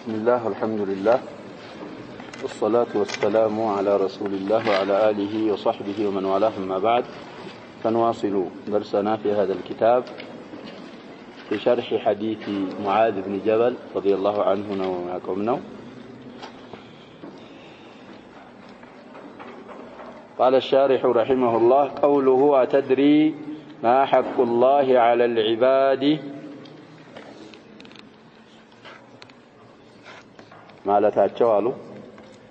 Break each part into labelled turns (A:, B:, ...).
A: بسم الله والحمد لله والصلاة والسلام على رسول الله وعلى آله وصحبه ومن والاه أما بعد فنواصل درسنا في هذا الكتاب في شرح حديث معاذ بن جبل رضي الله عنه وعنكم. قال الشارح رحمه الله: قوله أتدري ما حق الله على العباد مالتاچو አሉ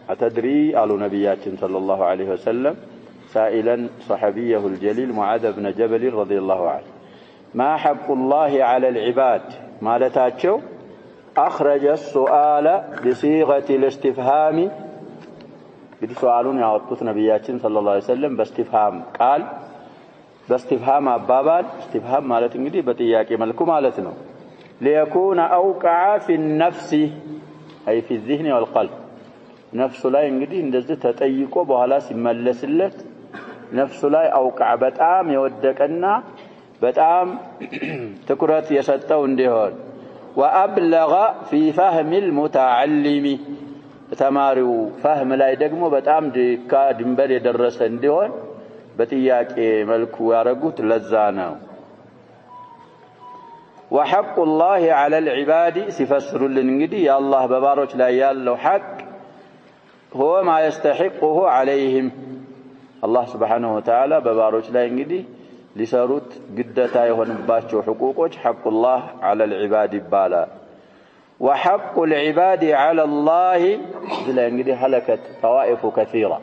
A: أتدري قالوا نبياتنا صلى الله عليه وسلم سائلا صحابيه الجليل معاذ بن جبل رضي الله عنه ما حق الله على العباد مالتاچو أخرج السؤال بصيغة الاستفهام سؤالون ያወጡት ነብያችን صلى الله عليه وسلم باستفهام قال باستفهام አባባል استفهام ማለት እንግዲህ በጥያቄ መልኩ ማለት ነው ليكون أوقع في النفس أي في الذهن والقلب نفس ላይ እንግዲህ እንደዚህ ተጠይቆ በኋላ ሲመለስለት ነፍሱ ላይ አውቃ በጣም የወደቀና በጣም ትኩረት የሰጠው እንዲሆን وأبلغ في فهم المتعلم ተማሪው فهم ላይ ደግሞ በጣም ድንበር የደረሰ እንዲሆን በጥያቄ መልኩ ያረጉት ለዛ ነው وحق الله على العباد سيفسرልን እንግዲህ የአላህ በባሮች ላይ ያለው حق هو ما يستحقه عليهم الله سبحانه وتعالى በባሮች ላይ እንግዲህ ሊሰሩት ግዴታ የሆነባቸው حقوقዎች حق الله على العباد ይባላል وحق العباد على الله ዝላ እንግዲህ هلكت طوائف كثيرة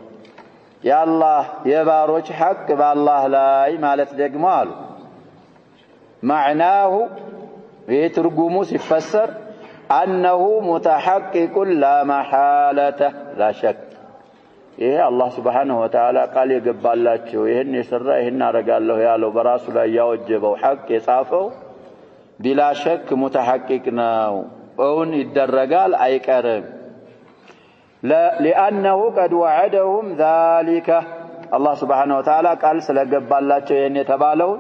A: يا الله የባሮች حق በአላህ ላይ ማለት ደግሞ አሉ معناه يترجمه سيفسر أنه متحقق لا محالة لا شك إيه الله سبحانه وتعالى قال يقبلاچو ይሄን የሰራ ይሄን አረጋለሁ ያለው በራሱ ላይ ያወጀበው حق የጻፈው بلا شك متحقق ነው እውን ይደረጋል አይቀርም لأنه قد وعدهم ذلك الله سبحانه وتعالى قال ስለገባላቸው ይሄን የተባለው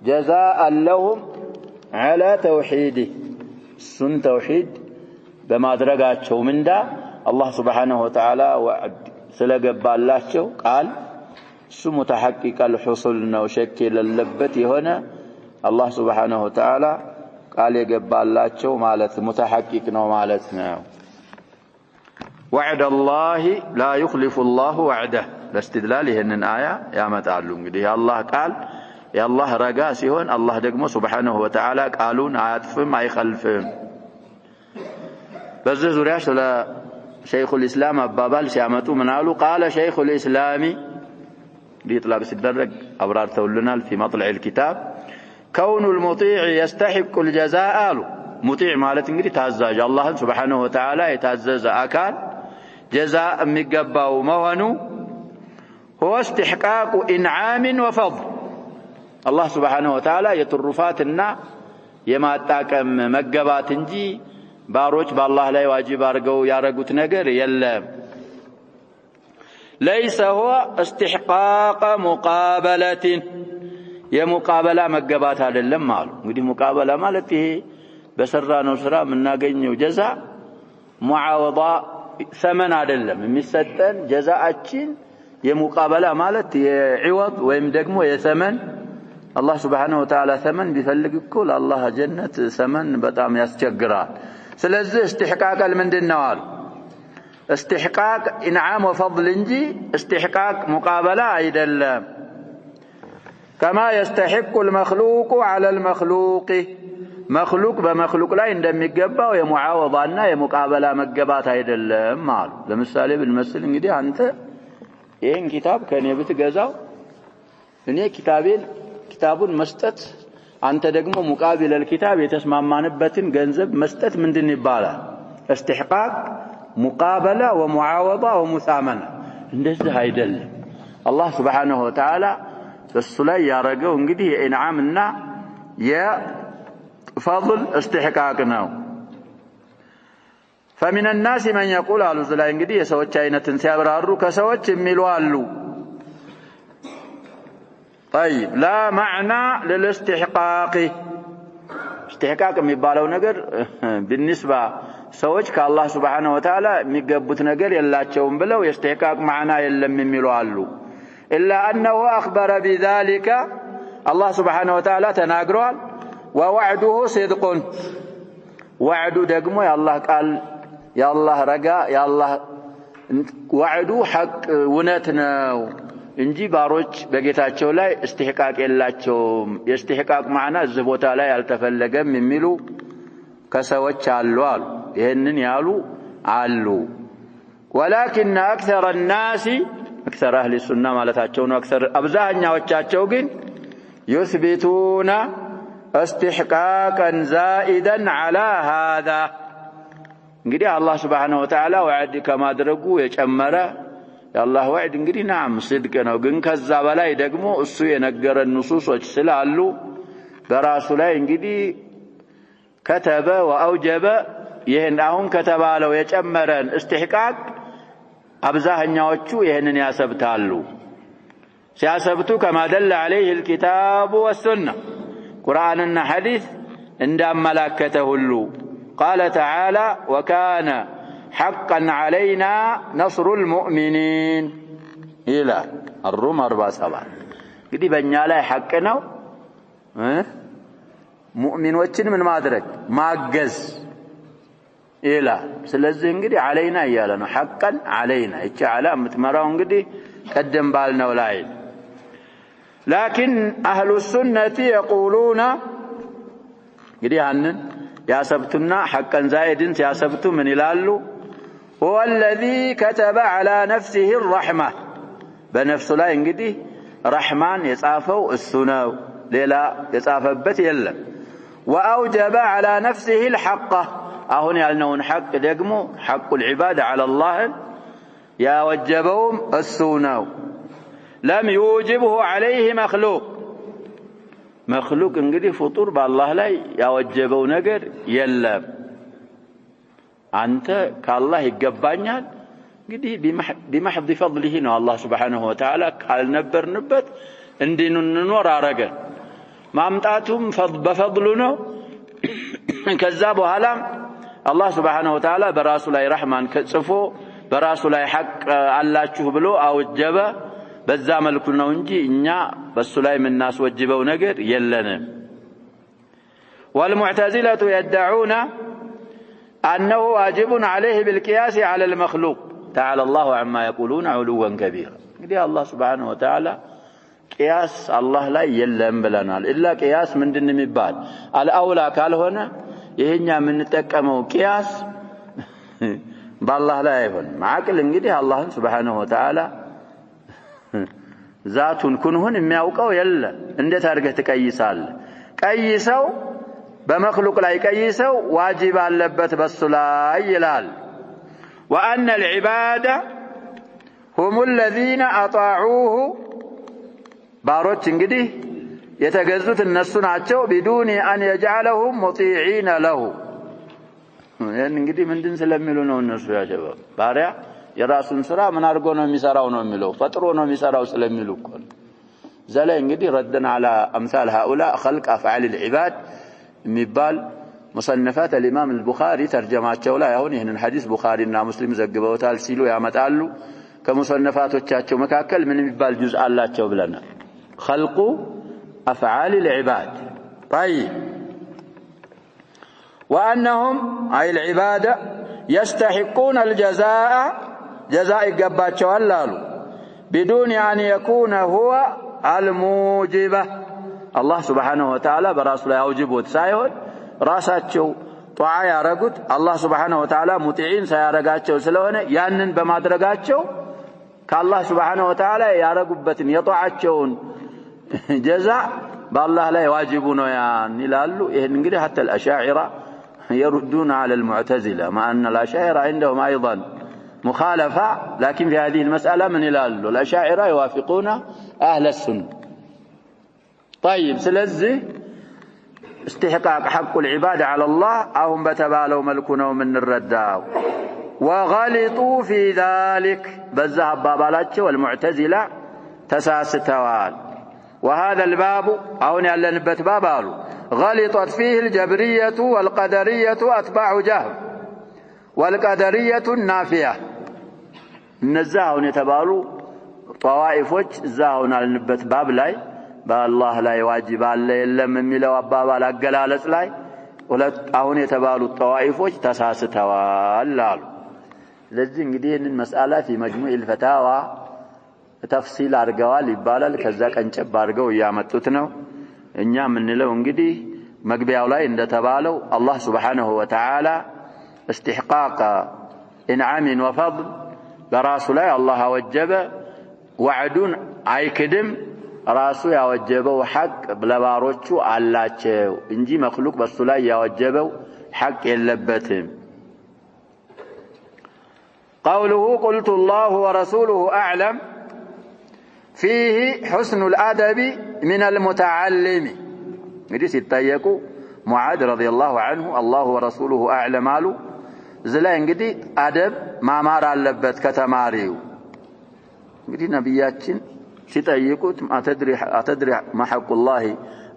A: جزاء لهم على توحيده سن توحيد በማድረጋቸው ምንዳ الله سبحانه وتعالى وعد ስለገባላቸው ቃል እሱ متحقق الحصول ነው ሸክ የሌለበት የሆነ الله سبحانه وتعالى ቃል የገባላቸው ማለት متحقق ነው ማለት ነው وعد الله لا يخلف الله وعده لاستدلال ይሄንን አያ ያመጣሉ እንግዲህ የአላህ ቃል የአላህ ረጋ ሲሆን አላህ ደግሞ Subhanahu Wa Ta'ala ቃሉን አያጥፍም አይخلፍም በዚህ ዙሪያ ስለ ሸይኹል ኢስላም አባባል ሲያመጡ ምናሉ قال شيخ الاسلام ሊጥላቅ ሲደረግ አብራርተውልናል في مطلع الكتاب كون المطيع يستحق الجزاء مطيع ማለት እንግዲህ ታዛዥ አላህን Subhanahu Wa Ta'ala የታዘዘ አካል جزاء የሚገባው መሆኑ هو استحقاق انعام وفضل الله سبحانه وتعالى የትሩፋትና የማጣቀም መገባት እንጂ ባሮች በአላህ ላይ ዋጅብ አድርገው ያረጉት ነገር የለም ليس هو استحقاق مقابله የሙቃበላ መገባት አይደለም አሉ እንግዲህ ሙቃበላ ማለት ይሄ በሰራነው ስራ የምናገኘው ጀዛ ሙዓወዳ ثمن አይደለም የሚሰጠን ጀዛአችን የሙቃበላ ማለት የዒወድ ወይም ደግሞ የثمن الله سبحانه وتعالى ثمن بيፈልግ እኮ ለአላህ ጀነት ثمن በጣም ያስቸግራል ስለዚህ استحقاق ምንድነው አሉ استحقاق انعام وفضل እንጂ استحقاق مقابله አይደለም كما يستحق المخلوق على المخلوق مخلوق በመخلوق ላይ እንደሚገባው የሙዓወዳና የሙቃበላ መገባት አይደለም አሉ ለምሳሌ ብንመስል እንግዲህ አንተ ይሄን ኪታብ ከኔ ብትገዛው እኔ ኪታቡን መስጠት አንተ ደግሞ ሙቃቢል الكتاب የተስማማንበትን ገንዘብ መስጠት ምንድን ይባላል استحقاق مقابله ومعاوضه ومثامنه እንደዚህ አይደለም الله سبحانه وتعالى በሱ ላይ ያረገው እንግዲህ የኢንዓምና የفضل استحقاق ነው فمن الناس من يقول አሉ ዘላይ እንግዲህ የሰዎች አይነትን ሲያብራሩ ከሰዎች የሚሉ አሉ طيب لا معنى للاستحقاق استحقاق የሚባለው ነገር بالنسبه ሰዎች ከአላህ Subhanahu Wa Ta'ala የሚገቡት ነገር የላቸውም ብለው የስተህቃቅ ማዕና የለም የሚሉ አሉ ኢላ انه اخبر بذلك الله Subhanahu Wa Ta'ala ተናግሯል ووعده صدق وعد ደግሞ የአላህ ቃል የአላህ ረጋ የአላህ ወዕዱ ሐቅ እውነት ነው እንጂ ባሮች በጌታቸው ላይ استحقاق የላቸውም የስትህቃቅ ማዕና እዚህ ቦታ ላይ አልተፈለገም የሚሉ ከሰዎች አሉ ይሄንን ያሉ አሉ ولكن اكثر الناس اكثر اهل السنه ማለታቸው ነው اكثر አብዛኛዎቻቸው ግን يثبتون استحقاقا زائدا على هذا እንግዲህ አላህ Subhanahu Wa Ta'ala ወዕድ ከማድረጉ የጨመረ የአላህ ወዕድ እንግዲህ ናም صدق ነው ግን ከዛ በላይ ደግሞ እሱ የነገረን ንሱሶች ስላሉ በራሱ ላይ እንግዲህ كتب واوجب ይሄን አሁን ከተባለው የጨመረን استحقاق አብዛኛዎቹ ይሄንን ያሰብታሉ ሲያሰብቱ كما دل عليه الكتاب والسنه قرآننا حديث እንዳመላከተ ሁሉ قال تعالى وكان حقا علينا نصر المؤمنين الى الروم 47 እንግዲህ በእኛ ላይ ሐቅ ነው ሙእሚኖችን ምን ማድረግ ማገዝ ኢላ ስለዚህ እንግዲህ علينا እያለ ነው حقا علينا እቺ አላ ምትመራው እንግዲህ ቀደም ባልነው ላይ لكن اهل السنه يقولون እንግዲህ ያንን ያሰብቱና حقا زائدን ሲያሰብቱ ምን ይላሉ هو الذي كتب على نفسه الرحمه በነፍሱ ላይ እንግዲህ رحمان የጻፈው እሱ ነው ሌላ የጻፈበት የለም واوجب على نفسه الحق አሁን ያልነውን حق ደግሞ حق العباد على الله يا وجبهم እሱ ነው لم يوجبه عليه مخلوق እንግዲህ ፍጡር በአላህ ላይ ያወጀበው ነገር የለም አንተ ከአላህ ይገባኛል እንግዲህ بمحض فضله ነው አላህ Subhanahu Wa Ta'ala ካልነበርንበት እንድንኖር አረገ ማምጣቱም በፈضሉ ነው ከዛ በኋላ አላህ Subhanahu Wa Ta'ala በራሱ ላይ ረህማን ከጽፎ በራሱ ላይ ሐቅ አላችሁ ብሎ አወጀበ በዛ መልኩ ነው እንጂ እኛ በሱ ላይ ምናስወጅበው ነገር የለንም والمعتزلة يدعون أنه واجب عليه بالقياس على المخلوق تعالى الله عما يقولون علوا كبيرا እንግዲህ አላህ Subhanahu Wa Ta'ala قياس الله لا يلم ብለናል إلا قياس ምንድን የሚባል አልአውላ ካልሆነ ይሄኛ የምንጠቀመው قياس በአላህ ላይ አይሆን ማዕቅል እንግዲህ አላህን Subhanahu Wa Ta'ala ذاتን ኩንሁን የሚያውቀው የለ እንዴት አድርገህ ትቀይሳለህ ቀይሰው በመخلوق ላይ ቀይሰው ዋጅብ አለበት በሱ ላይ ይላል وأن العباد هم الذين أطاعوه ባሮች እንግዲህ የተገዙት እነሱ ናቸው بدون أن يجعلهم مطيعين له እንግዲህ ምንድን ስለሚሉ ነው እነሱ ያጀበው ባሪያ የራሱን ስራ ምን አድርጎ ነው የሚሰራው ነው የሚለው ፈጥሮ ነው የሚሰራው ስለሚሉ እኮ ዘላይ እንግዲህ ردنا على امثال هؤلاء خلق افعال العباد የሚባል مصنفات الامام البخاري ተርጀማቸው ላይ አሁን ይሄንን ሐዲስ ቡኻሪና ሙስሊም ዘግበውታል ሲሉ ያመጣሉ ከሙሰነፋቶቻቸው መካከል ምን የሚባል ጁዝ አላቸው ብለናል خلق افعال العباد طيب وانهم اي العباده يستحقون الجزاء جزاء يقباچዋል አሉ بدون ان يكون هو الموجبه الله سبحانه وتعالى በራሱ ላይ አውጅቦት ሳይሆን ራሳቸው ጧዓ ያረጉት አላህ Subhanahu Wa Ta'ala ሙጢዒን ሳያረጋቸው ስለሆነ ያንን በማድረጋቸው ከአላህ Subhanahu Wa Ta'ala ያረጉበትን የጧዓቸውን ጀዛ በአላህ ላይ ዋጅቡ ነው ያን ይላሉ ይሄን እንግዲህ حتى الاشاعره يردون على المعتزلة مع أن الأشاعرة عندهم أيضا مخالفة لكن في هذه المسألة من يلالوا الأشاعرة يوافقون أهل السنة طيب سلزي استحقاق حق العبادة على الله أهم بتبالوا ملكنا من الرداء وغلطوا في ذلك بالذهب بابالاتش والمعتزلة تساستوال وهذا الباب أهون يعلنبت بابالو غلطت فيه الجبرية والقدرية أتباع جهم والقدرية النافية النزاهون يتبالوا طوائفوች እዛውን አልንበት ባብ ላይ በአላህ ላይ ዋጅብ አለ የለም የሚለው አባባል አገላለጽ ላይ ሁለት አሁን የተባሉት طوائفዎች ተሳስተዋል አሉ ስለዚህ እንግዲህ ይህንን መስአላ في مجموع الفتاوى ተፍሲል አድርገዋል ይባላል ከዛ ቀንጨብ አድርገው ያመጡት ነው እኛ ምንለው እንግዲህ መግቢያው ላይ እንደተባለው አላህ Subhanahu Wa Ta'ala استحقاق انعام وفضل በራሱ ላይ አላህ ወጀበ وعدون አይክድም ራሱ ያወጀበው ሐቅ ለባሮቹ አላቸው እንጂ መخلوق በሱ ላይ ያወጀበው ሐቅ የለበትም قوله قلت الله ورسوله أعلم فيه حسن الأدب من المتعلم እንግዲህ ሲጠየቁ ሙዓዝ ረዲየላሁ ዐንሁ الله ورسوله أعلم አሉ ዝላ እንግዲህ አደብ ማማር አለበት ከተማሪው እንግዲህ ነብያችን ሲጠይቁት أتدري ما حق الله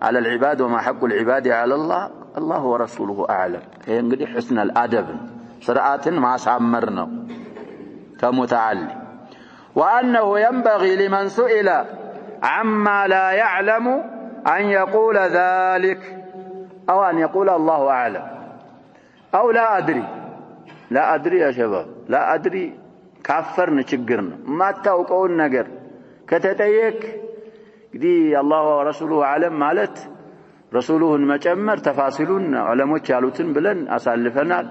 A: على العباد وما حق العباد على الله الله ورسوله أعلم ይሄ እንግዲህ حسن الأدب ስርዓትን ማሳመር ነው كمتعلم وأنه ينبغي لمن سئل عما لا يعلم أن يقول ذلك أو أن يقول الله أعلم أو لا أدري يا شباب لا أدري كافرنا ችግርና ማታውቀውን ነገር ከተጠየቅ እንግዲህ الله ورسوله أعلم ማለት رسولهን መጨመር ተፋሲሉን ዑለሞች ያሉትን ብለን አሳልፈናል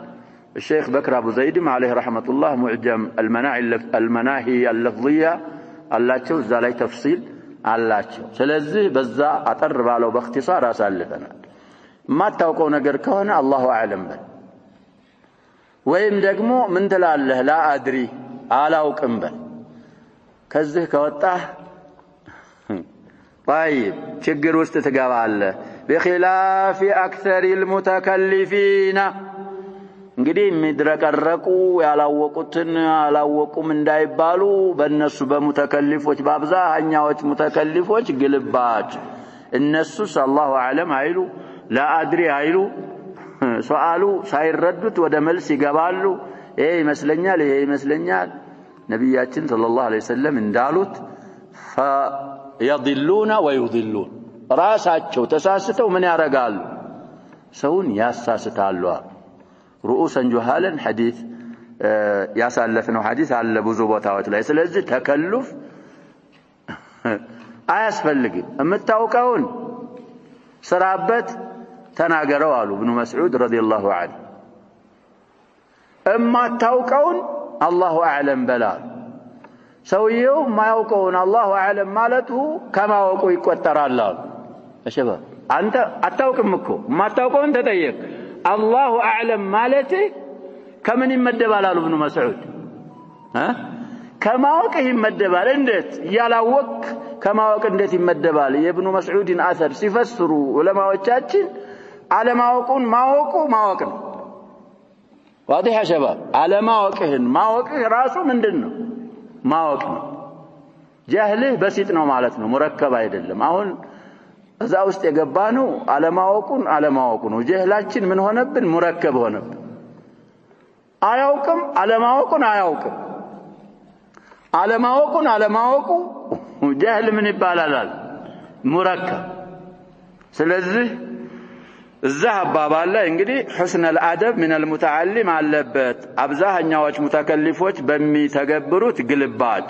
A: الشيخ بكر أبو زيد عليه رحمة الله معجم المناهي اللفظية አላቸው እዛ ላይ ተፍሲል አላቸው ስለዚህ በዛ አጠር ባለው በእختصار አሳልፈናል ማታውቀው ነገር ከሆነ الله أعلم በል ወይም ደግሞ ምን ትላለህ لا أدري አላውቅም በል ከዚህ ከወጣህ طيب ችግር ውስጥ ትገባለህ بخلاف أكثر المتكلفين እንግዲህ የሚድረቀረቁ ያላወቁትን አላወቁም እንዳይባሉ በእነሱ በሙተከሊፎች በአብዛኛዎች ሙተከሊፎች ግልባጭ እነሱስ الله أعلم አይሉ لا أدري አይሉ ሱአሉ ሳይረዱት ወደ መልስ ይገባሉ ይሄ ይመስለኛል ነብያችን ሰለላሁ ዐለይሂ ወሰለም እንዳሉት فيضلون ويضلون ራሳቸው ተሳስተው ምን ያረጋሉ ሰውን ያሳስታሉ رؤوسا جهالا حديث ያሳለፍነው ሐዲስ አለ ብዙ ቦታዎች ላይ ስለዚህ ተከልፍ አያስፈልግም እምታውቀውን ስራበት ተናገረው አሉ ኢብኑ መስዑድ ረዲየላሁ ዐንሁ እማታውቀውን الله أعلم بلا ሰውየው ማያውቀውን الله أعلم ማለቱ ከማወቁ ይቆጠራል አሉ እሺባ አንተ አታውቅም እኮ ማታውቀውን ተጠየቅ الله أعلم مالته كمن يمدبال على ابن مسعود كما وقه يمدبال اندت يلاوك كما وقه اندت يمدبال ابن مسعود أثر سيفسروا ولما وجاتين على ما وقون ما وقو واضح يا شباب على ما وقه راسه من دنه ما وقو جهله بسيط ነው ማለት ነው مركب አይደለም አሁን እዛ ውስጥ የገባነው አለማወቁ ነው ጀህላችን ምን ሆነብን ሙረከብ ሆነብን አያውቅም አለማወቁ ጀህል ምን ይባላል ሙረከብ ስለዚህ እዛ አባባል ላይ እንግዲህ حسن الادب من المتعلم አለበት አብዛኛዎች ሙተከሊፎች በሚተገብሩት ግልባጭ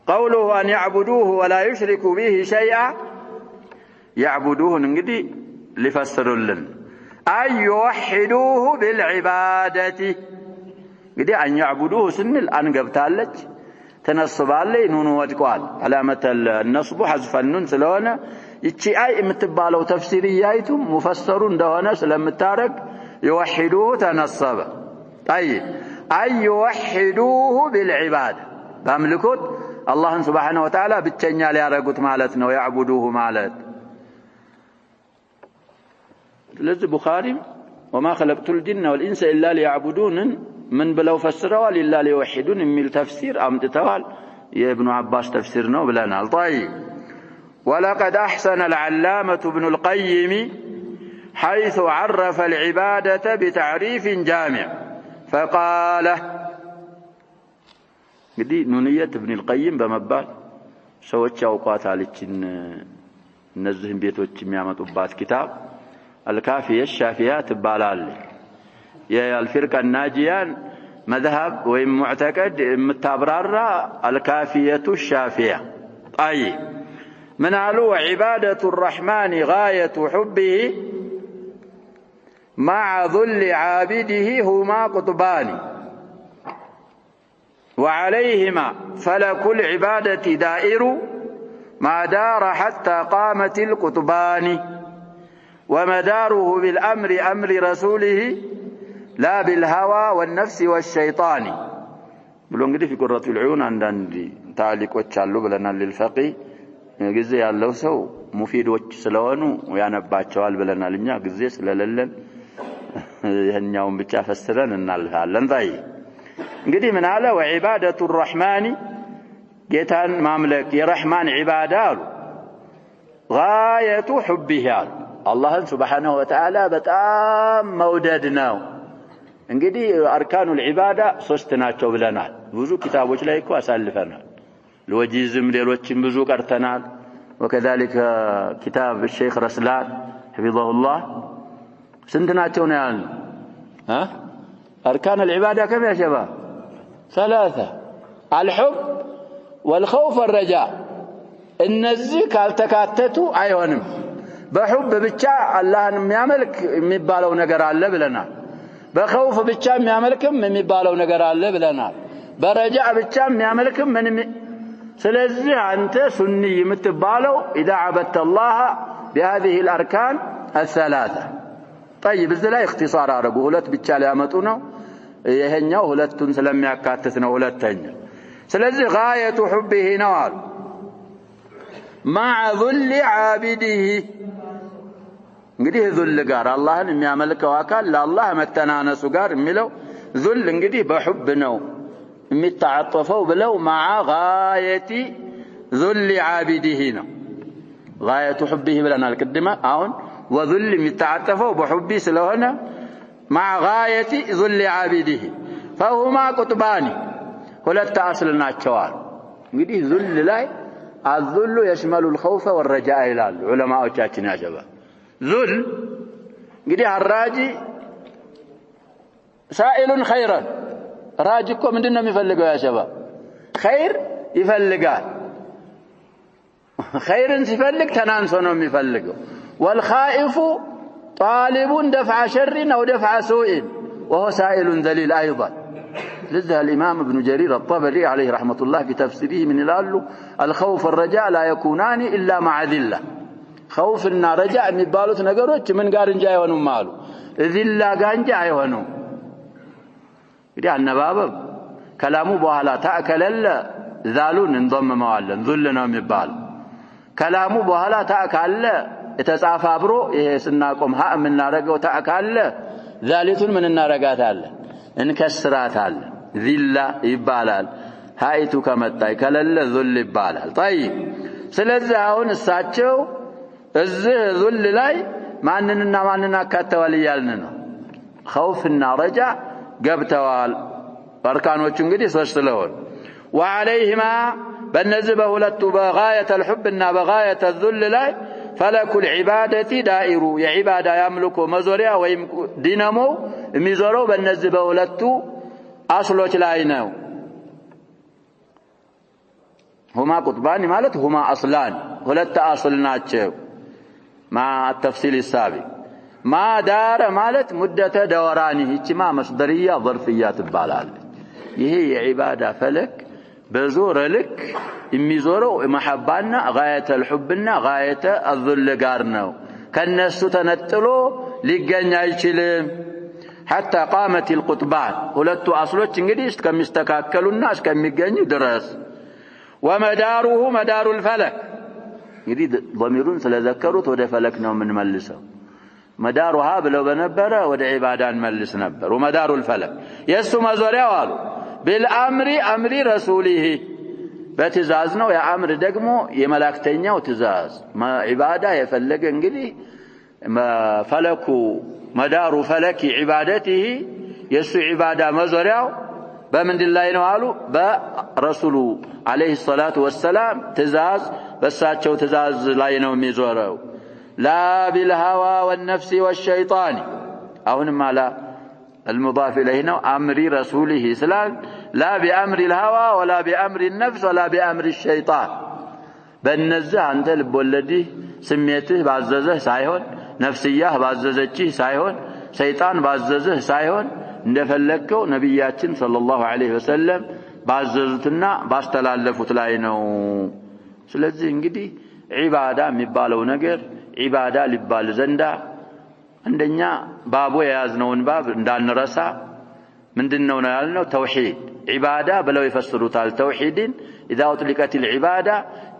A: قوله أن يعبدوه ولا يشركوا به شيئا يعبدوه እንግዲህ ሊፈስሩልን أن يوحدوه بالعبادة እንግዲህ أن يعبدوه ስንል አንገብታለች ተነስባለች ኑኑ ወድቋል علامة النصب حذف النون ስለሆነ እቺ አይ የምትባለው ተፍሲርያይቱ ሙፈሰሩ እንደሆነ ስለምታረግ يوحدوه ተነሰበ طيب أن يوحدوه بالعبادة በአምልኮት الله سبحانه وتعالى ብቸኛ ሊያረጉት ማለት ነው يعبدوه ማለት ስለዚህ ቡኻሪ وما خلقت الجن والانس الا ليعبدون من بلو فسروا لله ليوحدون የሚል ተፍሲር አምጥተዋል የኢብኑ አባስ ተፍሲር ነው ብለናል طيب ولقد احسن العلامة ابن القيم حيث عرف العبادة بتعريف جامع فقال قدي نونية ابن القيم بمبال سوتش أوقات عليكن نزهم بيتوش ميامة أبات كتاب الكافية الشافيات بالالي يا الفرقة الناجيان مذهب ومعتقد متابرر الكافية الشافية أي من علو عبادة الرحمن غاية حبه مع ذل عابده هما قطبان وعليهما فلك العبادة دائر ما دار حتى قامت القطبان ومداره بالأمر أمر رسوله لا بالهوى والنفس والشيطان بلون قد في قرة العيون عندنا تعليق وتشالو بلنا للفقيه ጊዜ ያለው ሰው ሙፊዶች ስለሆኑ ያነባቸዋል ብለናልኛ ጊዜ ስለሌለን ይሄኛውን ብቻ ፈስረን እናልፋለን ታይ እንግዲህ ምን አለ ወዒባደቱ الرحمن ጌታን ማምለክ የረህማን ዒባዳ አሉ غاية حبه አላህን Subhanahu Wa Ta'ala በጣም መውደድ ነው እንግዲህ አርካኑል ዒባዳ ሶስት ናቸው ብለናል ብዙ ኪታቦች ላይ እኮ አሳልፈናል الوجيزم ليلوچم بزو قرتنال وكذلك كتاب الشيخ رسلان حفظه الله سنتناچو ነው ያል اركان العباده كم يا شباب ثلاثه الحب والخوف والرجاء እነዚህ ካልተካተቱ አይሆንም በሁብ ብቻ አላህን የሚያመልክ የሚባለው ነገር አለ ብለናል በخوف ብቻ የሚያመልክም የሚባለው ነገር አለ ብለናል በረጃ ብቻ የሚያመልክም ምን ስለዚህ አንተ ሱኒ የምትባለው اذا عبدت الله بهذه الاركان الثلاثه طيب እዚህ ላይ اختصار አረጉ ሁለት ብቻ ሊያመጡ ነው ይሄኛው ሁለቱን ስለሚያካትት ነው ሁለተኛ ስለዚህ غاية حبه ነው አሉ مع ذل عابده እንግዲህ ذل ጋር አላህን የሚያመልከው አካል ለአላህ መተናነሱ ጋር የሚለው ذل እንግዲህ በሁብ ነው የሚታጠፈው ብለው مع غاية ذل عابده ነው غاية حبه ብለናል القدمة አሁን وذل የሚታጠፈው በሁብ ስለሆነ مع غاية ذل عابده فهما قطبان ሁለት አስል ናቸው እንግዲህ ذل ላይ الذل يشمل الخوف والرجاء ይላሉ ዑለማዎቻችን ያጀባ ذل እንግዲህ الراجي سائل خيرا راجي እኮ ምንድነው የሚፈልገው ያ ሸባ خير ይፈልጋል خيርን ሲፈልግ ተናንሶ ነው የሚፈልገው والخائف طالب دفع شر او دفع سوء وهو سائل ذليل ايضا لذا الامام ابن جرير الطبري عليه رحمه الله في تفسيره من قال الخوف والرجاء لا يكونان الا مع ذله خوفنا رجاء የሚባሉት ነገሮች ምን ጋር እንጂ አይሆኑም አሉ ذላ ጋር እንጂ አይሆኑም እንግዲህ አነባበብ ከላሙ በኋላ ታከለለ ዛሉን እንضمመዋለን ذل ነው የሚባል ከላሙ በኋላ ታካለ የተጻፈ አብሮ ይሄ ስናቆም ሀ ምናረጋው ታካለ ዛሊቱን ምን እናረጋታለን እንከስራታለን ذላ ይባላል ሃይቱ ከመጣይ ከለለ ذل ይባላል طيب ስለዚህ አሁን እሳቸው እዚህ ذل ላይ ማንንና ማንን አካተዋል ይያልን ነው خوفና ረጃ ገብተዋል አርካኖቹ እንግዲህ ሶስት ስለሆነ وعليهما በእነዚህ በሁለቱ በغاية الحبና በغاية الذل ላይ فلك العبادة دائر የዒባዳ ያምልኮ መዞሪያ ወይም ዲናሞ የሚዞረው በእነዚህ በሁለቱ አስሎች ላይ ነው هما قطبان ማለት هما اصلان ሁለት አስል ናቸው مع التفصيل السابق ما دار ማለት مدة دورانه እቺማ መስደርያ ظرفያ ትባላለች ይሄ የዒባዳ ፈለክ በዞረ ልክ የሚዞረው መሐባና غاية الحبና غاية الذل ጋር ነው ከነሱ ተነጥሎ ሊገኝ አይችልም حتى قامت القطبان ሁለቱ አስሎች እንግዲህ እስከሚስተካከሉና እስከሚገኙ ድረስ ومداره مدار الفلك እንግዲህ ضميرون ስለዘከሩት ወደ ፈለክ ነው ምን መልሰው مدارها ብለው በነበረ ወደ ዒባዳን መልስ ነበር ومدار الفلك የሱ መዞሪያው አሉ بالامر امر رسوله በትእዛዝ ነው ያ አምር ደግሞ የመላእክተኛው ትእዛዝ ዒባዳ የፈለገ እንግዲህ ፈለኩ መዳሩ ፈለኪ ዒባደቲሂ የሱ ዒባዳ መዞሪያው በምንድን ላይ ነው አሉ በረሱሉ አለይሂ ሰላቱ ወሰላም ትእዛዝ በሳቸው ትእዛዝ ላይ ነው የሚዞረው ላ ቢልሃዋ ወነፍሲ ወሸይጣን አሁንም አላ المضاف إليه ነው أمر رسوله سلام لا بأمر الهوى ولا بأمر النفس ولا بأمر الشيطان በእነዚህ አንተ ልቦለዲህ ስሜትህ ባዘዘህ ሳይሆን ነፍስያህ ባዘዘችህ ሳይሆን ሰይጣን ባዘዘህ ሳይሆን እንደፈለከው ነብያችን ሰለላሁ ዐለይሂ ወሰለም ባዘዙትና ባስተላለፉት ላይ ነው ስለዚህ እንግዲህ ዒባዳ የሚባለው ነገር ዒባዳ ሊባል ዘንዳ እንደኛ ባቦ የያዝነውን ባብ እንዳንረሳ ምንድነው ነው ያልነው ተውሂድ ዒባዳ ብለው ይፈስሩታል ተውሂድን اذا اطلقت العباده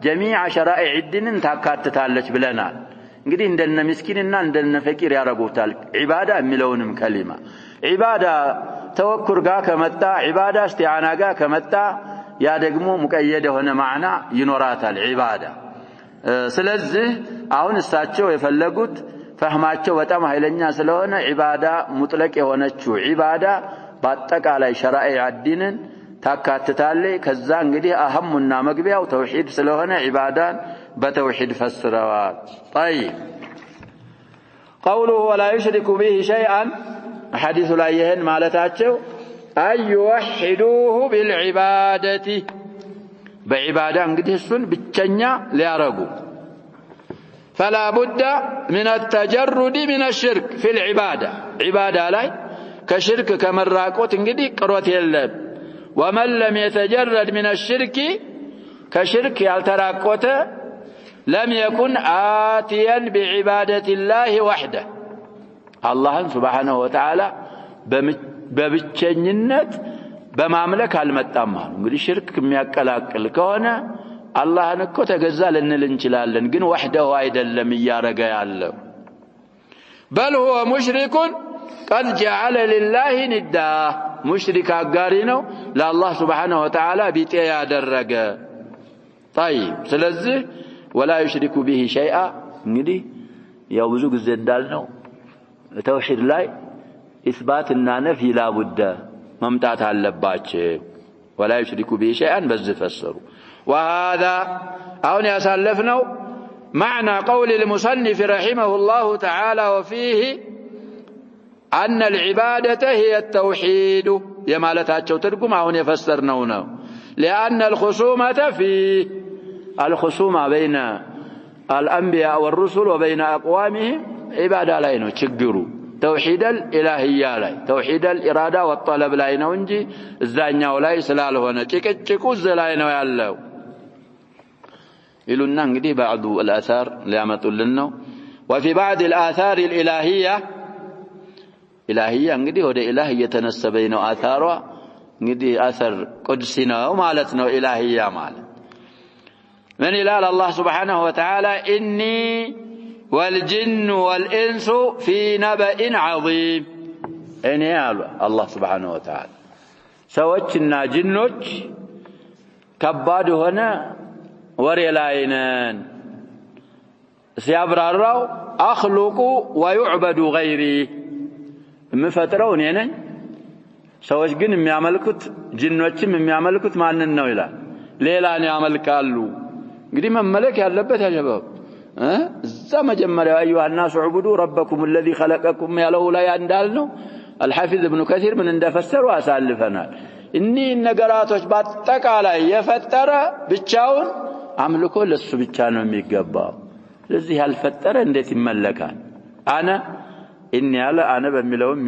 A: جميع شرائع الدين ታካትታለች ብለናል እንግዲህ እንደነ ምስኪንና እንደነ ፈቂር ያረጉታል ዒባዳ የሚለውንም ከሊማ ዒባዳ ተወኩር ጋር ከመጣ ዒባዳ እስቲዓና ጋር ከመጣ ያ ደግሞ ሙቀየድ የሆነ ማዕና ይኖራታል ዒባዳ ስለዚህ አሁን እሳቸው የፈለጉት ፈህማቸው በጣም ኃይለኛ ስለሆነ ዒባዳ ሙጥለቅ የሆነችው ዒባዳ በአጠቃላይ ሸራኢዕ አዲንን ታካትታለች ከዛ እንግዲህ አህሙና መግቢያው ተውሂድ ስለሆነ ዒባዳን በተውሂድ ፈስረዋል طيب قوله ولا يشرك به شيئا حديث لا يهن ማለታቸው ايوحدوه بالعباده بعباده እንግዲህ እሱን ብቸኛ ሊያረጉ فلا بد من التجرد من الشرك في العباده عباده لا كشرك كمراقوت እንግዲህ ቅሮት የለም ومن لم يتجرد من الشرك كشرك ያልተራቆተ لم يكن آتيا بعبادة الله وحده الله سبحانه وتعالى በብቸኝነት በማምለክ አልመጣም እንግዲህ ሽርክ የሚያቀላቅል ከሆነ አላህን እኮ ተገዛ ልንል እንችላለን ግን ወህደሁ አይደለም እያረገ ያለው بل هو مشرك قد جعل لله ندا مشرك አጋሪ ነው ለአላህ سبحانه وتعالى ቢጤ ያደረገ طيب ስለዚህ ولا يشرك به شيئا እንግዲህ ያው ብዙ ጊዜ እንዳልነው ተውሂድ ላይ ኢስባትና ነፍይ ላቡደ መምጣት አለባቸው ولا يشرك به شيئا በዚህ ፈሰሩ وهذا አሁን ያሳለፍነው معنى قول المصنف رحمه الله تعالى وفيه أن العبادة هي التوحيد يمالتاچو ترجم አሁን የፈሰርነው ነው لأن الخصومة فيه الخصومة بين الأنبياء والرسل وبين أقوامهم عبادة لا ነው ችግሩ توحيد الالهيه ላይ توحيد الاراده والطلب ላይ ነው እንጂ እዛኛው ላይ ስላልሆነ ጭቅጭቁ ላይ ነው ያለው ይሉና እንግዲህ بعض الاثار ሊያመጡልን ነው وفي بعض الاثار الالهيه الهيه እንግዲህ ወደ ኢላህ እየተነሰበኝ ነው አثሯ እንግዲህ አثር ቅዱስ ነው ማለት ነው ኢላሂያ ማለት من إلى الله سبحانه وتعالى إني والجن والإنس في نبأ عظيم إني الله سبحانه وتعالى سوتشنا جنوش كباد هنا وريلاينان سيابرارو أخلق ويعبد غيري مفترون يعني سوش جن ميعملكت جنوش ميعملكت مع النويلا ليلاني عمل كالو እንግዲህ መመለክ ያለበት ያጀባው እዛ መጀመሪያ አዩሃ الناس عبدوا ربكم الذي خلقكم ያለው ላይ እንዳልነው الحافظ ابن كثير ምን እንደፈሰሩ አሳልፈናል እኒ ነገራቶች በአጠቃላይ የፈጠረ ብቻውን አምልኮ ለሱ ብቻ ነው የሚገባው ስለዚህ ያልፈጠረ እንዴት ይመለካል انا اني على انا በሚለውም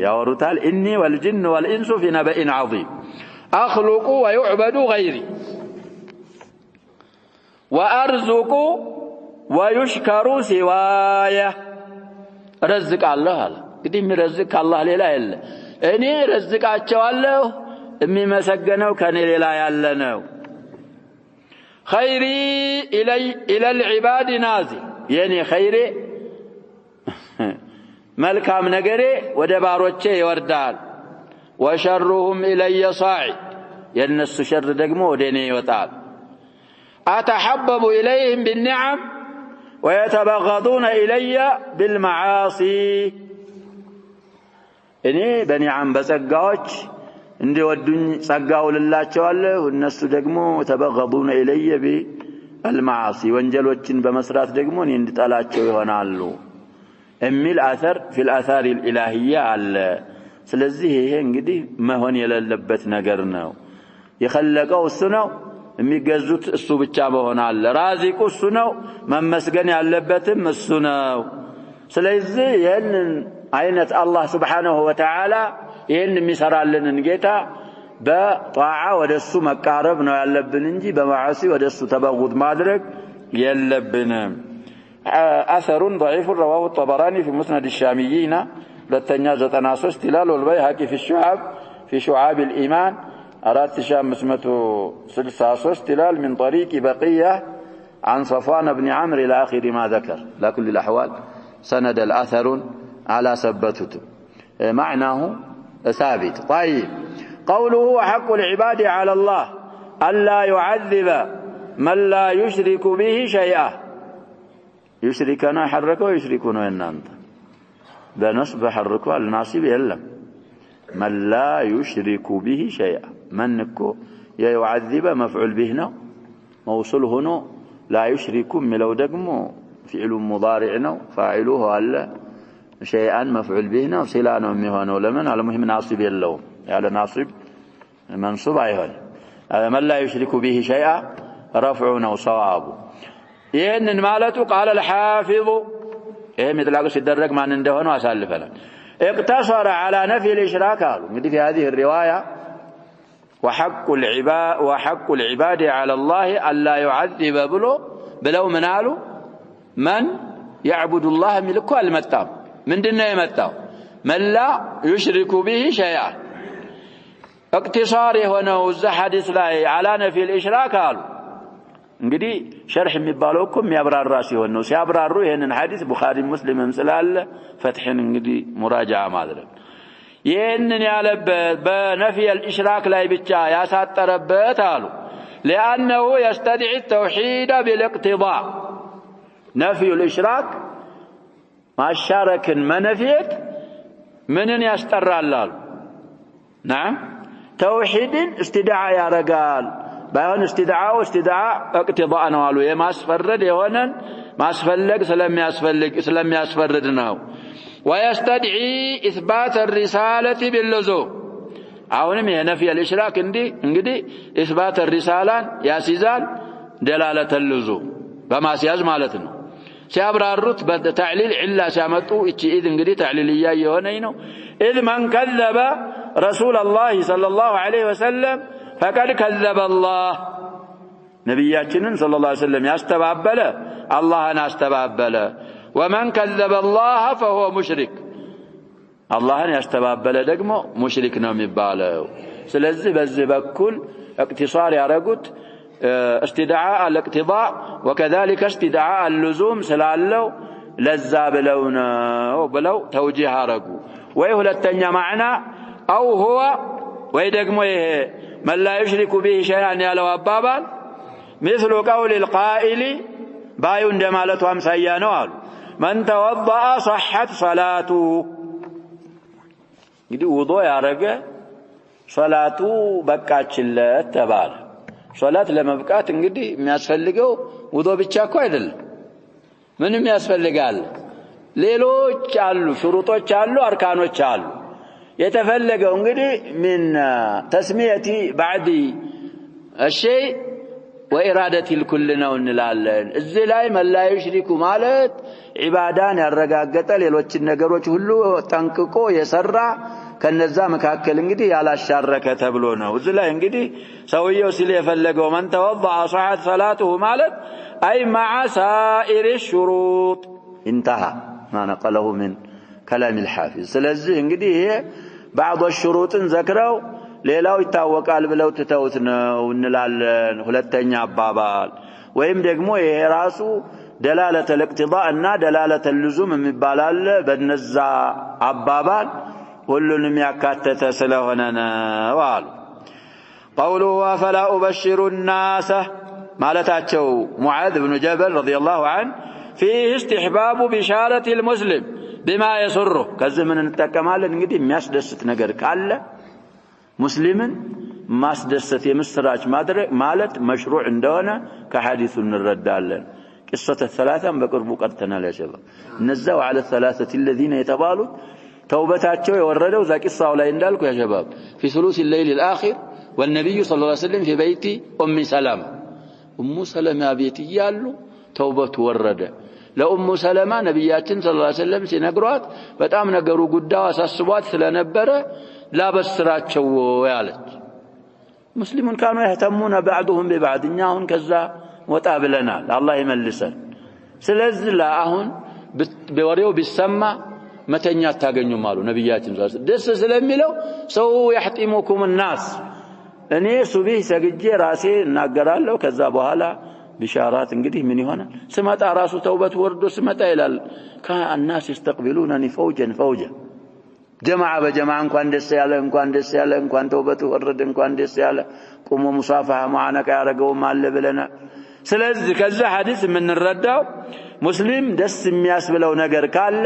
A: ያወሩታል اني والجن والانس في نبأ عظيم اخلق ويعبد غيري وارزق ويشكر سوايه رزق الله እንግዲህ የሚረዝቅ አላህ ሌላ የለ እኔ ረዝቃቸዋለሁ የሚመሰገነው ከኔ ሌላ ያለ ነው خيري الى العباد نازل የኔ خيሬ መልካም ነገሬ ወደ ባሮቼ ይወርዳል وشرهم الي صاعد የነሱ ሸር ደግሞ ወደ እኔ ይወጣል أتحبب إليهم بالنعم ويتبغضون إلي بالمعاصي إني بني عم بسقاوش عندي ودني سقاو لله والناس دقمو يتبغضون إلي بالمعاصي وانجلوچن بمسرات دقمون يندطلاچو يهونالو የሚል አثር في الآثار الإلهية አለ ስለዚህ ይሄ እንግዲህ መሆን የሌለበት ነገር ነው የخلቀው እሱ ነው የሚገዙት እሱ ብቻ መሆን አለ ራዚቁ እሱ ነው መመስገን ያለበትም እሱ ነው ስለዚህ ይሄንን አይነት አላህ Subhanahu Wa Ta'ala ይሄን የሚሰራልንን ጌታ በጧዓ ወደሱ መቃረብ ነው ያለብን እንጂ በማዓሲ ወደሱ ተበጉድ ማድረግ የለብንም أثر ضعيف رواه الطبراني في مسند الشاميين لتنيا 93 تلال والبيهقي في شعاب الإيمان أراد شام اسمته 63 تلال من طريق بقية عن صفوان بن عمرو إلى آخر ما ذكر لا كل الأحوال سند الأثر على سبتته معناه ثابت طيب قوله حق العباد على الله ألا يعذب من لا يشرك به شيئا يشركنا حركوا يشركون أنت بنصب حركوا الناصب يلم من لا يشرك به شيئا منكو يعذب مفعول به موصول هنا لا يشرك ملو دقمو فعل مضارع فاعلوه على شيئا مفعول به وصلانه مهانه لمن على مهم ناصب يلوم على ناصب منصوب أيهن من لا يشرك به شيئا رفعنا وصوابه ይሄንን ማለቱ قال الحافظ ይሄ መጥላቁ ሲደረግ ማን እንደሆነ አሳልፈናል اقتصر على نفي الاشراك قالوا እንግዲህ في هذه الروايه وحق العباد على الله الا يعذب بلو منالو من يعبد الله ملكه المتام ምንድነው የመጣው من لا يشرك به شيئا اقتصار የሆነው እዛ ሐዲስ ላይ على نفي الاشراك قالوا እንግዲህ ሸርህ የሚባለው እኮ የሚያብራራ ሲሆን ነው ሲያብራሩ ይሄንን ሐዲስ ቡኻሪ ሙስሊምም ስላለ ፈትህን እንግዲህ ሙራጃዓ ማድረግ ይሄንን ያለበት በነፊ الاشراك ላይ ብቻ ያሳጠረበት አሉ لانه يستدعي التوحيد بالاقتضاء نفي الاشراك ማሻረክን መነፊት ምንን ያስጠራል አሉ نعم توحيدን استدعاء ያረጋል باين استدعاء اقتضاء ነው አሉ የማስፈረድ የሆነን ማስፈለግ ስለሚያስፈርድ ነው ويستدعي اثبات الرساله باللزوم አሁንም የነፊ الاشراك እንግዲህ اثبات الرساله ያሲዛል دلاله اللزوم በማስያዝ ማለት ነው ሲያብራሩት በተዕሊል ኢላ ሲያመጡ እቺ ኢድ እንግዲህ ተዕሊልያ የሆነኝ ነው اذ من كذب رسول الله صلى الله عليه وسلم فقد كذب الله نبياتنا صلى الله عليه وسلم يستبابل الله أنا استبابل ومن كذب الله فهو مشرك الله أنا يستبابل دقمه مشرك نوم يباله سلزي بزي بكل اقتصار يارقود استدعاء الاقتضاء وكذلك استدعاء اللزوم سلالو لزاب لونا وبلو توجيه رقو ويهل التنيا معنا أو هو ويدقمه من لا يشرك به شيئا يالو أبابان مثل قول القائل بايون دمالته أمسيانو من توضأ صحت صلاته يدي وضوء يا رجل صلاته بكاتشلت تبال صلاة لما بكات انجدي مياسفلقو وضوء بيتشاكو አይደል ምንም ያስፈልጋል ሌሎች አሉ ሽሩጦች አሉ አርካኖች አሉ የተፈለገው እንግዲህ من تسميه بعد الشيء واراده الكل ነው እንላለን እዚህ ላይ መላ ይሽሪኩ ማለት ኢባዳን ያረጋገጠ ሌሎችን ነገሮች ሁሉ ጠንቅቆ የሰራ ከነዛ መካከል እንግዲህ ያላሻረከ ተብሎ ነው እዚህ ላይ እንግዲህ ሰውየው ሲል የፈለገው من توضأ صحت صلاته ማለት اي مع سائر الشروط انتهى ما نقله من كلام الحافظ ስለዚህ እንግዲህ ይሄ بعض الشروط ذكروا ሌላው ይታወቃል ብለው ተተውት ነው እንላለን ሁለተኛ አባባል ወይም ደግሞ ይሄ ራሱ دلاله الاقتضاء እና دلاله اللزوم የሚባላል በነዛ አባባል ሁሉንም ያካተተ ስለሆነ ነው አሉ قوله فلا ابشر الناس ማለታቸው ሙዓዝ ኢብኑ ጀበል ረዲየላሁ ዐንሁ فيه استحباب بشارة المسلم بما يسره كذا من نتكمال እንግዲህ የሚያስደስት ነገር ካለ ሙስሊምን ማስደሰት የምስራች ማድረግ ማለት መሽሩዕ እንደሆነ ከሐዲሱ እንረዳለን قصة الثلاثة በቅርቡ ቀርተናል يا شباب እነዛው على الثلاثة الذين يتبالوا توبتاቸው የወረደው ዛቂሳው ላይ እንዳልኩ يا شباب في ثلث الليل الآخر والنبي صلى الله عليه وسلم في بيت أم سلمة أم سلمة بيت يالو توبة ورد لأم سلمة نبياتنا صلى الله عليه وسلم ሲነግሯት በጣም ነገሩ ጉዳዩ አሳስቧት ስለነበረ ላበስራቸው ያለች ሙስሊሙን كانوا يهتمون بعضهم ببعض እኛውን ከዛ ወጣ ብለናል አላህ ይመልሰን ስለዚህ ለአሁን በወሬው ቢሰማ መተኛ ታገኙም አሉ ነብያችን ደስ ስለሚለው ሰው يحتمكم الناس እኔ ሱብህ ሰግጄ ራሴ እናገራለሁ ከዛ በኋላ بشارات እንግዲህ ምን ይሆናል ስመጣ ራሱ ተውበት ወርዶ ስመጣ ይላል ከአናስ يستقبلونني فوجا جماعه بجماعه እንኳን ደስ ያለ እንኳን ተውበት ወረደ እንኳን ደስ ያለ ቆሞ ሙሳፋሃ ማዓነቃ ያረጋው ማለ ብለና ስለዚህ ከዛ ሐዲስ የምንረዳው ሙስሊም ደስ የሚያስብለው ነገር ካለ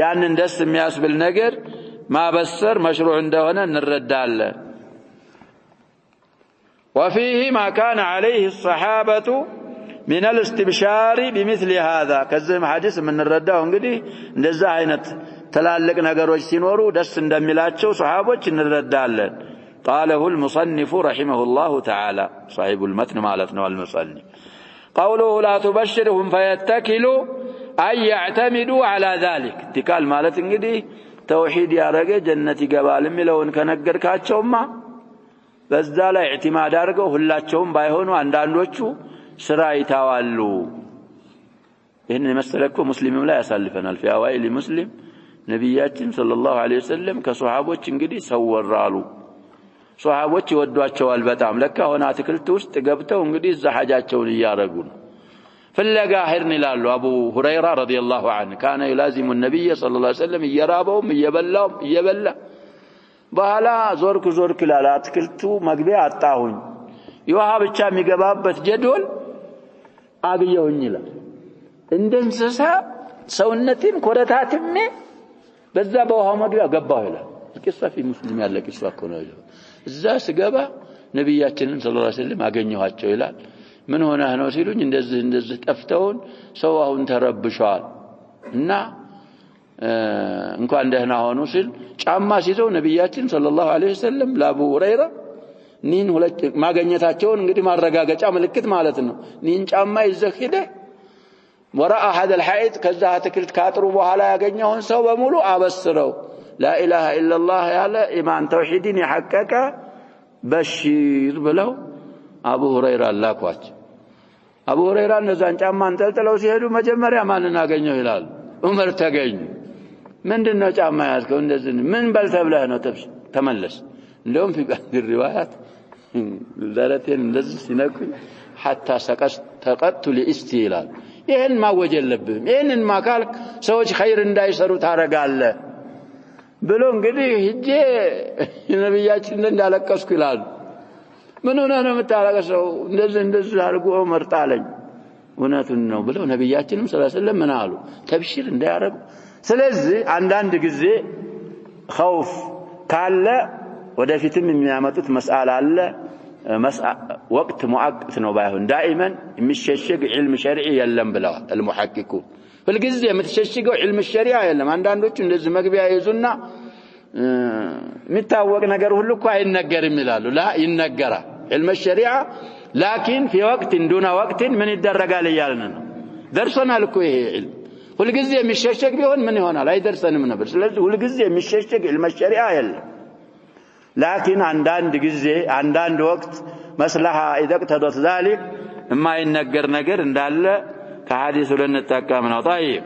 A: ያንን ደስ የሚያስብል ነገር ማበሰር መሽሩዕ እንደሆነ እንረዳለን وفيه ما كان عليه الصحابة من الاستبشار بمثل هذا كذا حديث من الرداء እንግዲህ እንደዛ አይነት ተላልቅ ነገሮች ሲኖሩ ደስ እንደሚላቸው ሱሐቦች እንረዳለን قاله المصنف رحمه الله تعالى صاحب المتن مالتنا والمصنف قوله لا تبشرهم فيتكلوا أي يعتمدوا على ذلك اتكال مالت እንግዲህ توحيد ያረገ ጀነት ይገባል የሚለውን ከነገርካቸውማ በዛ ላይ ኢዕቲማድ አድርገው ሁላቸውም ባይሆኑ አንዳንዶቹ ስራ ይታዋሉ ይሄን መሰለኩ ሙስሊምም ላይ ያሳልፈናል في اوائل مسلم ነብያችን ሰለላሁ ዐለይሂ ወሰለም ከሱሐቦች እንግዲህ ሰወራሉ ሱሐቦች ይወዷቸዋል በጣም ለካ ሆነ አትክልት ውስጥ ገብተው እንግዲህ ዘሐጃቸውን ያያረጉ ፍለጋ ሄርን ይላሉ አቡ ሁረይራ ረዲየላሁ ዐንሁ كان يلازم النبي صلى الله عليه وسلم يرابهم يبلا በኋላ ዞርክ ይላል አትክልቱ መግቢያ አጣሁኝ ይውሃ ብቻ የሚገባበት ጀዶል አግየውኝ ይላል እንደንሰሳ ሰውነቴን ኮረታትሜ በዛ በውሃ መግቢያ ገባሁ ይላል እስኪ ሙስሊም ያለ ቂሷ እኮ ነው እዛ ስገባ ነብያችንን ሰለላሁ ዐለይሂ ወሰለም አገኘኋቸው ይላል ምን ሆነህ ነው ሲሉኝ እንደዚህ ጠፍተውን ሰው አሁን ተረብሿል እና እንኳን ደህና ሆኑ ሲል ጫማ ሲዘው ነብያችን ሰለላሁ ዐለይሂ ወሰለም ለአቡ ሁረይራ ኒን ሁለት ማገኘታቸውን እንግዲህ ማረጋገጫ ምልክት ማለት ነው ኒን ጫማ ይዘህ ወራአ هذا الحائط ከዛ አትክልት ካጥሩ በኋላ ያገኘውን ሰው በሙሉ አበስረው لا اله الا الله ያለ ኢማን ተውሂድን ይሐቀቀ በሽር ብለው አቡ ሁረይራ ላኳቸው አቡ ሁረይራ እነዛን ጫማ አንጠልጥለው ሲሄዱ መጀመሪያ ማንን አገኘው ይላል ዑመር ተገኙ ምንድነው ጫማ ያዝከው እንደዚህ ምን በልተብለህ ነው ተመለስ እንደውም في بعض الروايات ዘረቴን እንደዚህ ሲነኩኝ حتى سقطت لاستيلال ይሄን ማወጅ የለብህም ይሄንን ማካል ሰዎች ኸይር እንዳይሰሩ ታረጋለህ ብሎ እንግዲህ ሂጄ ነብያችን እንዳለቀስኩ ይላል ምን ሆነ ነው የምታለቀሰው እንደዚህ አድርጎ ዑመር ጣለኝ እውነቱን ነው ብለው ነብያችንም ሰለላሁ ዐለይሂ ወሰለም ምን አሉ ተብሽር እንዳያረጉ ስለዚህ አንዳንድ ጊዜ خوف ካለ ወደፊትም የሚያመጡት መስአል አለ وقت مؤقت ነው ባይሆን دائما የሚሸሸግ علم شرعي የለም ብለዋል المحققون ሁልጊዜ የምትሸሽገው علم الشريعه የለም አንዳንዶቹ እንደዚህ መግቢያ ይዙና የሚታወቅ ነገር ሁሉ እኮ አይነገርም ይላሉ لا ይነገራል علم الشريعه لكن في وقت دون وقت من ይደረጋል ይያልን ነው ደርሶናል እኮ ይሄ علم ሁልጊዜ የሚሸሸግ ቢሆን ምን ይሆናል አይደርሰንም ነበር ስለዚህ ሁልጊዜ የሚሸሸግ علم الشريعه የለም لكن عندند ጊዜ عندند وقت مصلحه اذا اقتضت ذلك ما ينجر ነገር እንዳለ ከሐዲሱ ለነጣቃም ነው طيب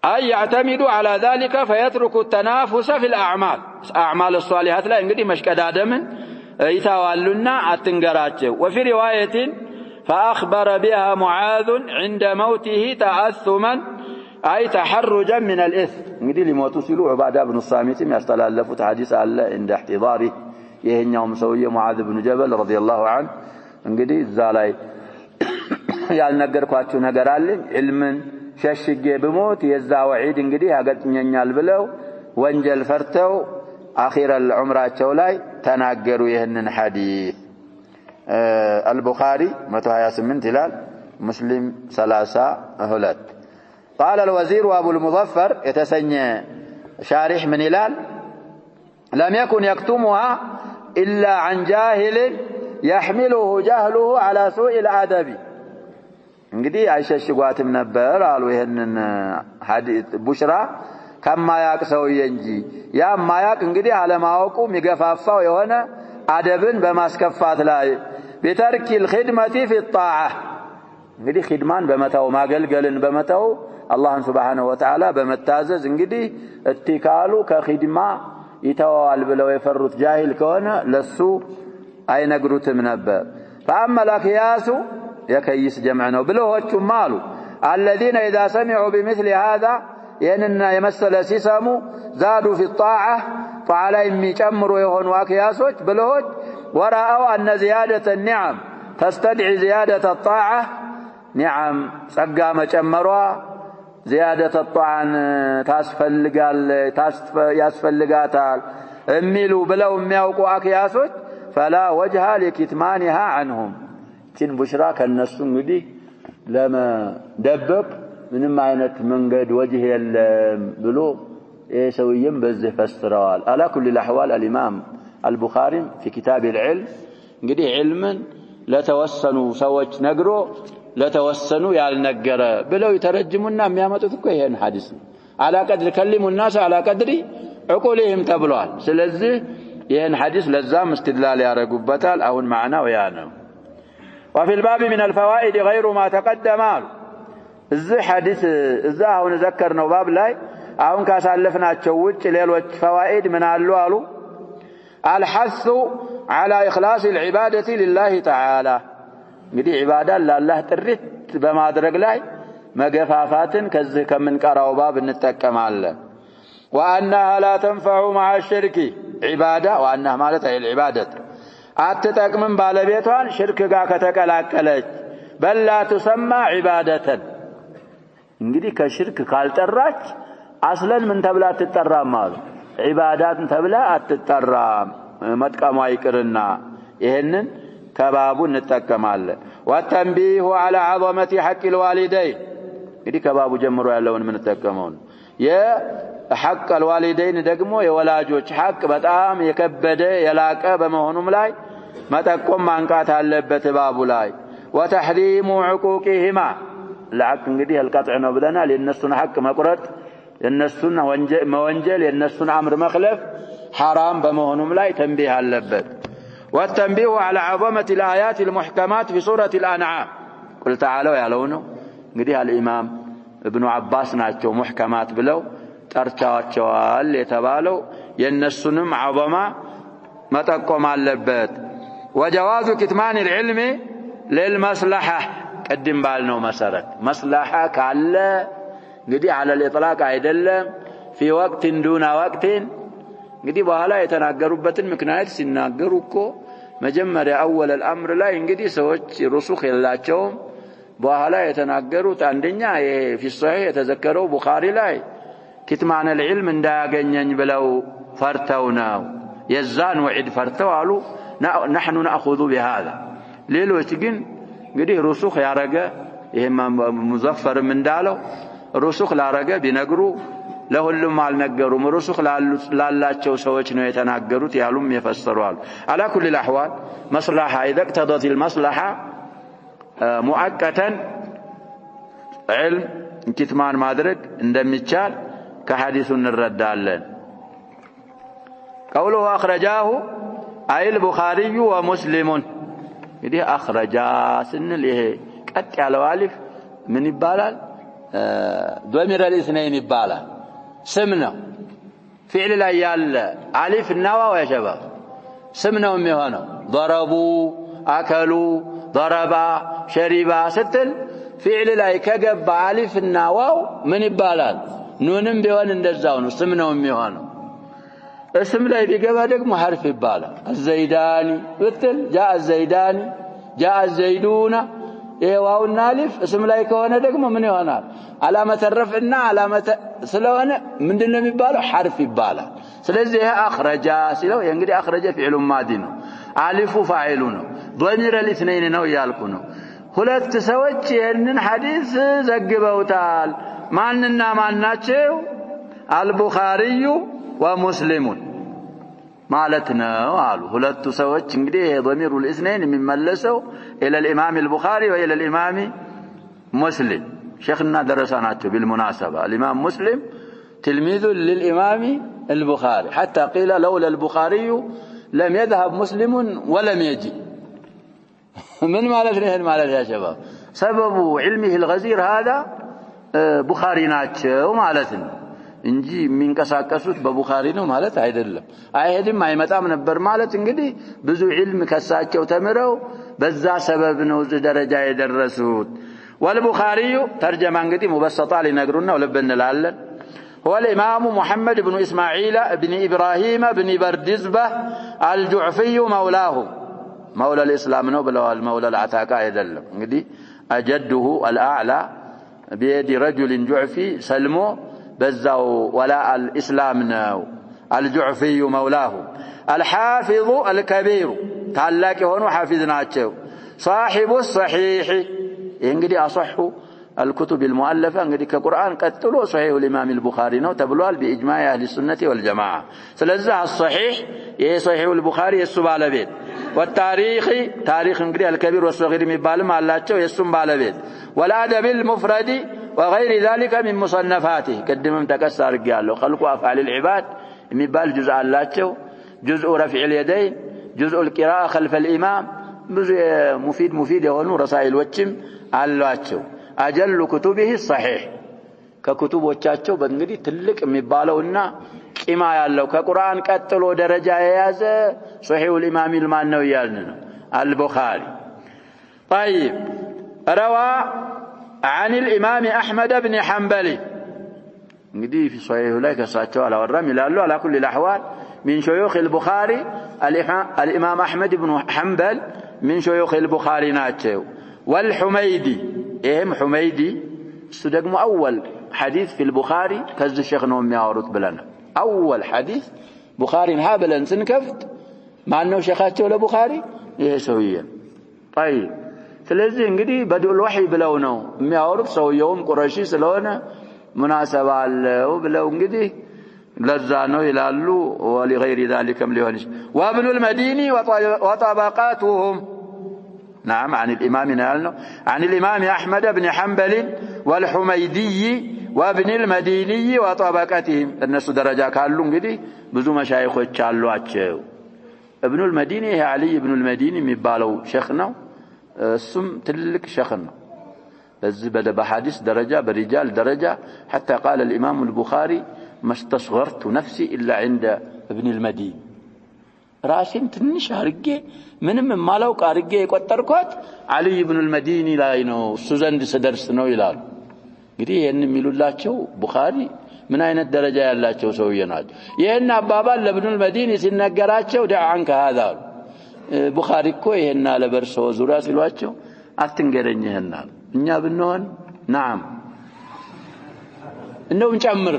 A: اي يعتمد على ذلك فيترك التنافس في الاعمال الصالحات ላይ እንግዲህ መሽቀዳደምን ይታዋሉና አትንገራቸው وفي روايه فأخبر بها معاذ عند موته تأثما أي تحرجا من الإثم እንግዲህ ሊሞቱ ሲሉ ዑባዳ ኢብኑ ሳሚት ያስተላለፉት ሐዲስ አለ عند احتضاره ይሄኛውም ሰውዬ ሙዓዝ ኢብኑ ጀበል ረዲየላሁ ዐንሁ እንግዲህ እዛ ላይ ያልነገርኳችሁ ነገር አለኝ ዒልምን ሸሽጌ ብሞት የዛ ወዒድ እንግዲህ ያገጥመኛል ብለው ወንጀል ፈርተው አኺረል ዑምራቸው ላይ ተናገሩ ይህንን ሐዲስ البخاري 128 ይላል مسلم 32 قال الوزير وابو المظفر يتسنى شارح من هلال لم يكن يكتمها إلا عن جاهل يحمله جهله على سوء الأدب እንግዲህ አይሸሽጓትም ነበር አሉ ይሄንን ሐዲስ ቡሽራ ከማያቅ ሰውዬ እንጂ ያማያቅ እንግዲህ አለማወቁ የሚገፋፋው የሆነ አደብን በማስከፋት ላይ بترك الخدمة في الطاعة እንግዲህ ኺድማን በመተው ማገልገልን በመተው አላህን Subhanahu Wa Ta'ala በመታዘዝ እንግዲህ እትካሉ ከኺድማ ይተዋል ብለው የፈሩት ጃሂል ከሆነ ለሱ አይነግሩትም ነበር فأما الأكياس يكيس جمع ነው ብለዎቹም አሉ الذين إذا سمعوا بمثل هذا يننا يمثل ሲሰሙ زادوا في الطاعة فعليهم يጨምሩ የሆኑ አክያሶች ብለዎች ورأوا أن زيادة النعم تستدعي زيادة الطاعة نعم ጸጋ መጨመሯ زيادة الطاعة ያስፈልጋታል የሚሉ ብለው የሚያውቁ አክያሶች فلا وجه لكتمانها عنهم ችን ቡሽራ ከነሱ እንግዲህ ለመደበቅ ምንም አይነት መንገድ ወጅህ የለም ብሎ ሰውየም በዚህ ፈስረዋል على كل الاحوال الامام البخاري في كتاب العلم እንግዲህ علምን ለተወሰኑ ሰዎች ነግሮ ለተወሰኑ ያልነገረ ብለው ይተረጅሙና የሚያመጡት እኮ ይሄን ሐዲስ ነው على قدر كلموا الناس على قدر عقولهم ተብሏል ስለዚህ ይሄን ሐዲስ ለዛም استدلال ያረጉበታል አሁን معناه ያ ነው وفي الباب من الفوائد غير ما تقدم እዚህ ሐዲስ እዛ አሁን ዘከርነው ባብ ላይ አሁን ካሳለፍናቸው ውጭ ሌሎች فوائد ምን አሉ አሉ الحث على إخلاص العبادة لله تعالى እንግዲህ ዒባዳን ለአላህ ጥሪት በማድረግ ላይ መገፋፋትን ከዚህ ከምንቀራው ባብ እንጠቀማለን وأنها لا تنفع مع الشرك عبادة وأنها ማለት አይ العبادة አትጠቅምም ባለቤቷን ሽርክ ጋር ከተቀላቀለች بل لا تسمى عبادة እንግዲህ ከሽርክ ካልጠራች አስለን ምን ተብላ አትጠራም ማለት ዒባዳት ተብላ አትጠራም መጥቀሙ አይቅርና ይሄንን ከባቡ እንጠቀማለን ወተንቢሁ على عظمة حق الوالدين እንግዲህ ከባቡ ጀምሮ ያለውን ምን ተጠቀመው የሐቅ الوالدين ደግሞ የወላጆች ሐቅ በጣም የከበደ የላቀ በመሆኑም ላይ መጠቆም ማንቃት አለበት ባቡ ላይ وتحريم عقوقهما ለሐቅ እንግዲህ القطع ነው ብለናል የነሱን ሐቅ መቁረጥ የነሱን ወንጀል የነሱን አምር መخلፍ حرام በመሆኑም ላይ ተንቢህ አለበት والتنبيه على عظمة الآيات المحكمات في سورة الأنعام قل تعالوا ያለው ነው እንግዲህ الإمام ابن عباس ናቸው محكمات ብለው ጠርቻቸዋል የተባለው የነሱንም عظማ መጠቆም አለበት وجواز كتمان العلم للمصلحة ቀድም ባልነው መሰረት مصلحة ካለ እንግዲህ على الإطلاق አይደለም في وقت دون وقت እንግዲህ በኋላ የተናገሩበትን ምክንያት ሲናገሩ እኮ መጀመሪያ اول الامر ላይ እንግዲህ ሰዎች ሩሱኽ የላቸውም በኋላ የተናገሩት አንደኛ في الصحيح የተዘከረው ቡኻሪ ላይ كتمان العلم እንዳያገኘኝ ብለው ፈርተው ነው የዛን ወዒድ ፈርተው አሉ نحن ناخذ بهذا ሌሎች ግን እንግዲህ ሩሱኽ ያረገ ይሄማ ሙዘፈርም እንዳለው ሩሱኽ ላረገ ቢነግሩ ለሁሉም አልነገሩም ሩሱኽ ላላቸው ሰዎች ነው የተናገሩት ያሉም ይፈሰራሉ على كل الاحوال مصلحه اذا اقتضت المصلحه مؤقتا علم كتمان ማድረግ እንደሚቻል ከሐዲሱ እንረዳለን قوله اخرجاه اي البخاري ومسلم እንግዲህ اخرجا ስንል ይሄ ቀጥ ያለው አሊፍ ምን ይባላል ضمير الاثنين ይባላል ስም ነው ፊዕል ላይ ያለ አሊፍ እና ዋው ያሸባብ ስም ነው የሚሆነው ضربوا اكلوا ضربا شربا ስትል ፊዕል ላይ ከገባ አሊፍ እና ዋው ምን ይባላል ኑንም ቢሆን እንደዛው ነው ስም ነው የሚሆነው اسم ላይ ቢገባ ደግሞ حرف ይባላል الزيداني ብትል جاء الزيداني جاء الزيدون ዋውና አሊፍ اسم ላይ ከሆነ ደግሞ ምን ይሆናል علامه الرفعና علامه ስለሆነ ምንድነው የሚባለው حرف ይባላል ስለዚህ ይሄ اخرج ሲለው እንግዲህ اخرج فعل ماضي ነው አሊፉ ፋኢሉ ነው ضمير الاثنين ነው ያልኩ ነው ሁለት ሰዎች ይሄንን ሐዲስ ዘግበውታል ማንና ማን ናቸው البخاري ومسلم ማለት ነው አሉ ሁለቱ ሰዎች እንግዲህ ضمير الاثنين የሚመለሰው الى الامام البخاري والى الامام مسلم شيخنا درسناته بالمناسبه الامام مسلم تلميذ للامام البخاري حتى قيل لولا البخاري لم يذهب مسلم ولم يجي من مالت يا شباب سبب علمه الغزير هذا بخاري ናቸው ማለት ነው እንጂ የሚንቀሳቀሱት በቡኻሪ ነው ማለት አይደለም አይሄድም አይመጣም ነበር ማለት እንግዲህ ብዙ ዒልም ከሳቸው ተምረው በዛ ሰበብ ነው እዚህ ደረጃ የደረሱት والبخاري ترجمه እንግዲህ ሙበሰጣ ሊነግሩና ወለበን እንላለን هو الامام محمد بن اسماعيل بن ابراهيم بن بردزبه الجعفي مولاه مولى الاسلام ነው ብለዋል مولى العتاقة አይደለም እንግዲህ اجده الاعلى بيد رجل جعفي سلمو بزاو ولاء الإسلام ناو الجعفي مولاه الحافظ الكبير تعلق هونو حافظناچو صاحب الصحيح انغدي اصحوا الكتب المؤلفه انغدي كقران قتلوا صحيح الامام البخاري نو تبلوال باجماع اهل السنه والجماعه ስለዚህ الصحيح ይሄ صحيح البخاري የሱ ባለቤት والتاريخ تاريخ እንግዲህ الكبير والصغير የሚባልም አላቸው የሱም ባለቤት والادب المفرد وغير ذلك من مصنفاته قدمم تكسر قالوا خلق افعال العباد የሚባል جزء አላቸው جزء رفع اليدين جزء القراءه خلف الامام ብዙ مفيد የሆኑ ረሳኢሎችም አሏቸው اجل كتبه الصحيح ከኩቱቦቻቸው በእንግዲህ ትልቅ የሚባለውና ቂማ ያለው ከቁርአን ቀጥሎ ደረጃ የያዘ صحيح الامام المان ነው ያልን البخاري طيب روى عن الامام احمد بن حنبل እንግዲህ في صحيح ላይ ከሳቸው አላወራም ይላሉ على كل الاحوال من شيوخ البخاري الامام احمد بن حنبل من شيوخ البخاري ናቸው والحميدي اهم حميدي እሱ ደግሞ اول حديث في البخاري ከዚህ ሼክ ነው የሚያወሩት ብለና اول حديث بخاريን ሀብለን ስንከፍት ማን ነው ሼኻቸው ለቡኻሪ ይሄ ሰውዬ طيب ስለዚህ እንግዲህ በዱል ወህይ ብለው ነው የሚያወሩት ሰውየውም ቁረሺ ስለሆነ مناسبه አለው ብለው እንግዲህ ለዛ ነው ይላሉ ولغير ذلك ሊሆንሽ وابن المديني وطبقاتهم نعم عن الامام نالنا عن الامام احمد بن حنبل والحميدي وابن المديني وطبقاتهم الناس درجه ካሉ እንግዲህ ብዙ መሻይኾች አሏቸው ابن المديني علي ابن المديني የሚባለው ሼኽ ነው እሱም ትልቅ ሼኽ ነው በዚህ በሐዲስ ደረጃ በሪጃል ደረጃ حتى قال الامام البخاري ما استصغرت نفسي الا عند ابن المديني ራሴን ትንሽ አርጌ ምንም ማላውቅ አርጌ የቆጠርኳት علي ابن المديني ላይ ነው እሱ ዘንድ ስደርስ ነው ይላል እንግዲህ ይሄን የሚሉላቸው ቡኻሪ ምን አይነት ደረጃ ያላቸው ሰውዬ ናቸው ይሄን አባባል ለኢብኑ المديني ሲነገራቸው دعانك هذا ቡኻሪ እኮ ይሄን አለ በርሶ ዙሪያ ሲሏቸው አትንገረኝ ይሄን እኛ ብንሆን نعم انه እንጨምር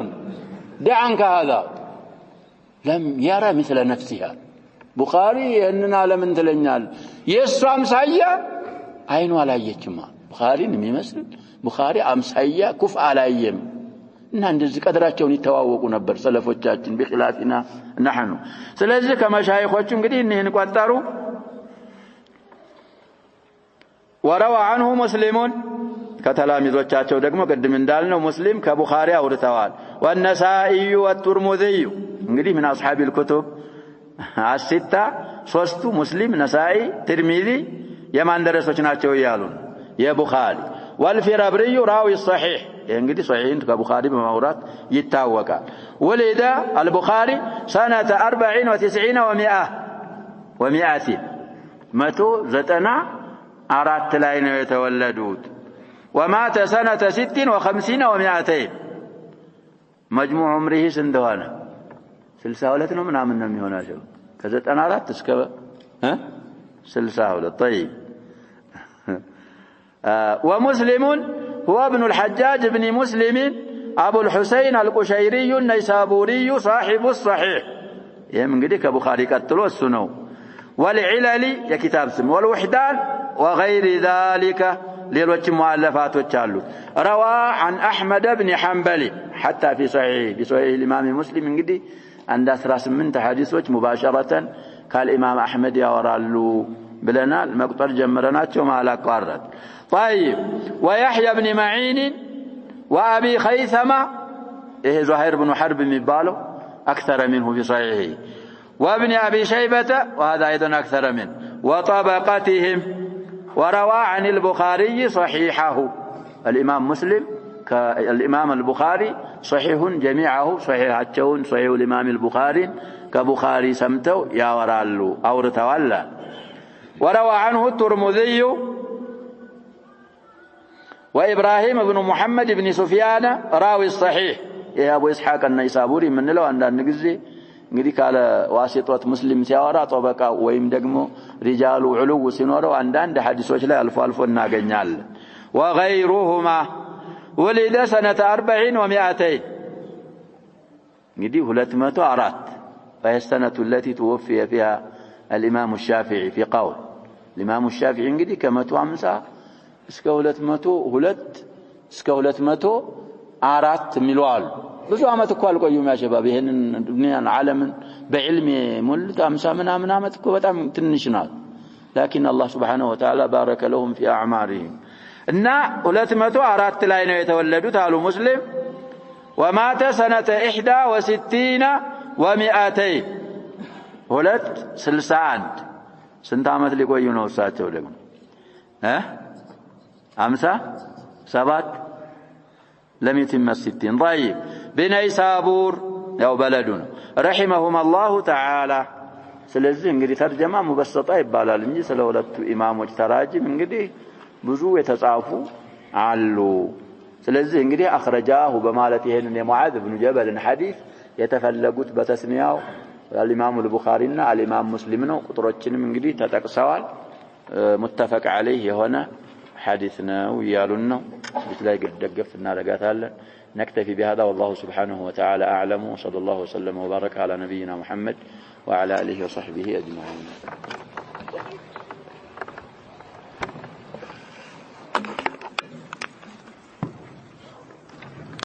A: دعانك هذا لم يرى مثل نفسها بخاري اننا لمن تلኛል የሱ አምሳያ አይኑ አላየችማ ቡኻሪን የሚመስል ቡኻሪ አምሳያ ኩፍ አላየም እና እንደዚህ ቀድራቸውን ይተዋወቁ ነበር ሰለፎቻችን بخلافنا نحن ስለዚህ ከመሻይኾቹ እንግዲህ እነን ቆጠሩ وروى عنه مسلم ከተላሚዞቻቸው ደግሞ ቀድም እንዳልነው ሙስሊም ከቡኻሪ አውርተዋል والنسائي والترمذي እንግዲህ من اصحاب الكتب الستة ሶስቱ ሙስሊም ነሳኢ ትርሚዚ የማን ደረሶች ናቸው ይያሉን የቡኻሪ والفرابري راوي الصحيح እንግዲህ صحيحን ከቡኻሪ በማውራት ይታወቃል ولد البخاري سنة 94 و100 194 ላይ ነው የተወለዱት ومات سنة 56 و200 مجموع عمره سندوانا 62 ነው ምናምን ነው የሚሆናቸው ከ94 እስከ 62 طيب ومسلم هو ابن الحجاج ابن مسلم أبو الحسين القشيري النيسابوري صاحب الصحيح يهم እንግዲህ ከቡኻሪ ቀጥሎ እሱ ነው والعلل يا كتاب اسم والوحدان وغير ذلك ሌሎች ሙአለፋቶች አሉት روى عن احمد بن حنبل حتى في صحيح الامام مسلم እንግዲህ عند 18 حديثዎች مباشرة كالامام احمد ያወራሉ ብለናል መቁጠር ጀምረናቸው ማላቋረጥ طيب ويحيى بن معين وابي خيثمة إيه زهير بن حرب የሚባለው اكثر منه في صحيحه وابن ابي شيبة وهذا ايضا اكثر منه وطبقتهم وروى عن البخاري صحيحه الامام مسلم كالامام البخاري صحيح جميعه صحيحاتهم صحيح الامام البخاري كبخاري سمتوا ياورالو اورتوالا وروى عنه الترمذي وابراهيم بن محمد بن سفيان راوي الصحيح يا ابو اسحاق النيسابوري من له عندنا ጊዜ እንግዲህ ካለ ዋሲጦት ሙስሊም ሲያወራ ጦበቃ ወይም ደግሞ ሪጃሉ ዑሉው ሲኖረው አንዳንድ ሐዲሶች ላይ አልፎ አልፎ እናገኛለን وغيرهما ولد سنة 40 و200 እንግዲህ 204 فهي السنة التي توفي فيها الإمام الشافعي في قول الإمام الشافعي እንግዲህ ከ150 እስከ 202 እስከ 204 ሚሏል ብዙ አመት እኮ አልቆዩም ያ ሸባብ ይሄንን ዱንያን ዓለምን በዕልም ሙልት 50 ምናምን አመት እኮ በጣም ትንሽ ናት لكن الله سبحانه وتعالى بارك لهم في اعمارهم እና 204 ላይ ነው የተወለዱት አሉ ሙስሊም ومات سنة 61 و200 61 ስንት አመት ሊቆዩ ነው እሳቸው ደግሞ 57 لم يتم 60 طيب بنيسابور ያው በለዱን رحمهم الله تعالى ስለዚህ እንግዲህ ተርጀማ ሙበሰጣ ይባላል እንጂ ስለ ሁለቱ ኢማሞች ተራጅም እንግዲህ ብዙ የተጻፉ አሉ ስለዚህ እንግዲህ አخرجاه በማለት ይሄንን የሙዓዝ ኢብኑ ጀበልን ሐዲስ የተፈለጉት በተስኒያው الامام البخاري እና الامام مسلم ነው ቁጥሮችንም እንግዲህ ተጠቅሰዋል متفق عليه የሆነ حديثنا ويالنا بتلاقي دقف نارقاتنا نكتفي بهذا والله سبحانه وتعالى أعلم وصلى الله وسلم وبارك على نبينا محمد وعلى آله وصحبه أجمعين